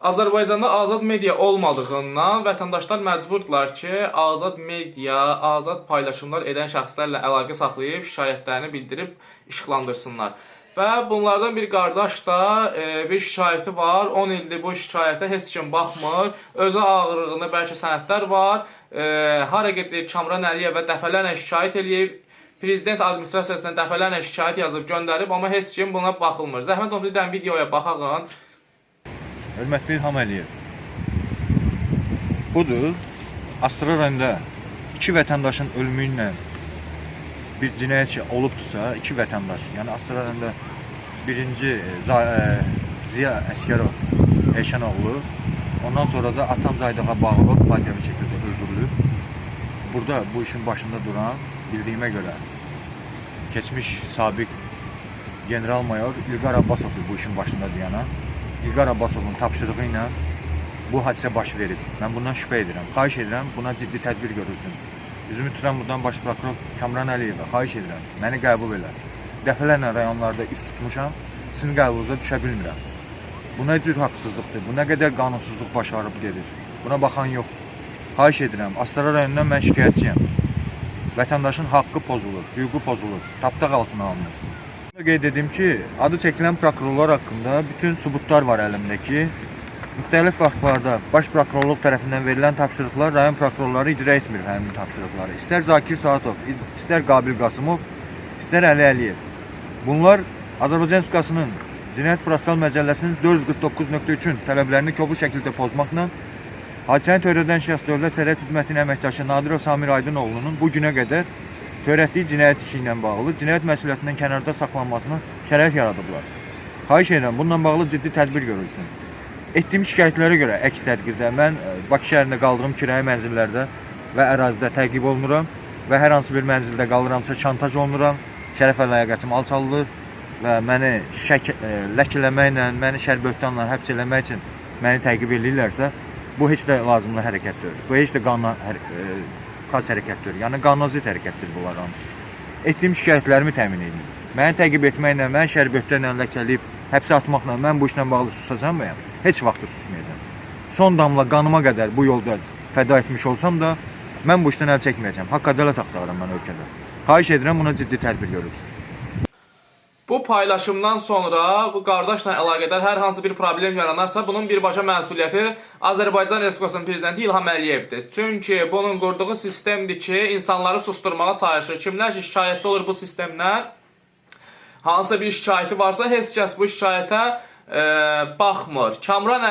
Azərbaycanda azad media olmadığından vətəndaşlar məcburdular ki, azad media, azad paylaşımlar edən şəxslərlə əlaqə saxlayıb, şikayətlərini bildirib işıqlandırsınlar. Və bunlardan bir qardaş da bir şikayəti var, 10 ildir bu şikayətə heç kim baxmır, özü ağırlığında bəlkə sənədlər var, hara gedir Kamran Əliyevə dəfələrlə şikayət eləyib, Prezident administrasiyasına dəfələrlə şikayət yazıb göndərib, amma heç kim buna baxılmır. Zəhmət olsun, bir dənə videoya baxağın. Hörmətli İlham Əliyev, budur, Astara rayonunda 2 vətəndaşın ölümü ilə bir cinayət olubdursa, 2 vətəndaş, yəni Astara rayonunda birinci Ziya Əskərov Elşən-oğlu, ondan sonra da Atam Zaydağa bağlı faciəvi şəkildə öldürülüb. Burada bu işin başında duran, bildiyimə görə, keçmiş sabiq general-mayor İlqar Abbasovdur bu işin başında diyana. İlqar Abbasovun tapşırığı ilə bu hadisə baş verib. Mən bundan şübhə edirəm. Xahiş edirəm, buna ciddi tədbir görülsün. Üzümü tuturam buradan baş prokuror Kamran Əliyevə. Xahiş edirəm, məni qəbul elə. Dəfələrlə rayonlarda üst tutmuşam, sizin qəbulunuza düşə bilmirəm. Bu nə cür haqsızlıqdır, bu nə qədər qanunsuzluq başarıb gedir. Buna baxan yoxdur. Xahiş edirəm, Astara rayonundan mən şikayətçiyəm. Vətəndaşın haqqı pozulur, hüququ pozulur, tapdaq altına alınır. Qeyd edim ki, adı çəkilən prokurorlar haqqında bütün sübutlar var əlimdəki. Müxtəlif vaxtlarda baş prokurorluq tərəfindən verilən tapşırıqlar rayon prokurorları icra etmir həmin tapşırıqları. İstər Zakir Saatov, istər Qabil Qasımov, istər Əli Əliyev. Bunlar Azərbaycan Respublikasının Cinayət Prosessual Məcəlləsinin 449.3-ün tələblərini kobud şəkildə pozmaqla hadisəni törədən şəxs Dövlət Sərhəd Xidmətinin əməkdaşı Nadirov Samir Aydınoğlu'nun bu günə qədər törətdiyi cinayət işi ilə bağlı cinayət məsuliyyətindən kənarda saxlanmasına şərait yaradıblar. Xahiş edirəm, bununla bağlı ciddi tədbir görülsün. Etdiyim şikayətlərə görə əks tədbirdə mən Bakı şəhərində qaldığım kirayə mənzillərdə və ərazidə təqib olunuram və hər hansı bir mənzildə qalıramsa şantaj olunuram, şərəf və ləyaqətim alçalılır və məni ləkələməklə, məni şərböhtanla həbs eləmək üçün məni təqib edirlərsə, bu heç də lazımlı hərəkətdir. Bu heç də qanuna xas hərəkətdir. Yəni qanunzid hərəkətdir bunlar hamısı. Etdiyim şikayətlərimi təmin edin. Məni təqib etməklə, məni şərböhtanla ləkələyib həbsə atmaqla mən bu işlə bağlı susacam mıyam? Heç vaxt susmayacağam. Son damla qanıma qədər bu yolda fəda etmiş olsam da mən bu işdən əl çəkməyəcəm. Haqq ədalət axtarıram mən ölkədə. Xahiş edirəm, buna ciddi tədbir görülsün. Bu paylaşımdan sonra bu qardaşla əlaqədar hər hansı bir problem yaranarsa, bunun birbaşa məsuliyyəti Azərbaycan Respublikasının Prezidenti İlham Əliyevdir. Çünki bunun qurduğu sistemdir ki, insanları susturmağa çalışır. Kimlər ki, şikayətçi olur bu sistemdən, hansısa bir şikayəti varsa, heç kəs bu şikayətə baxmır. Kamran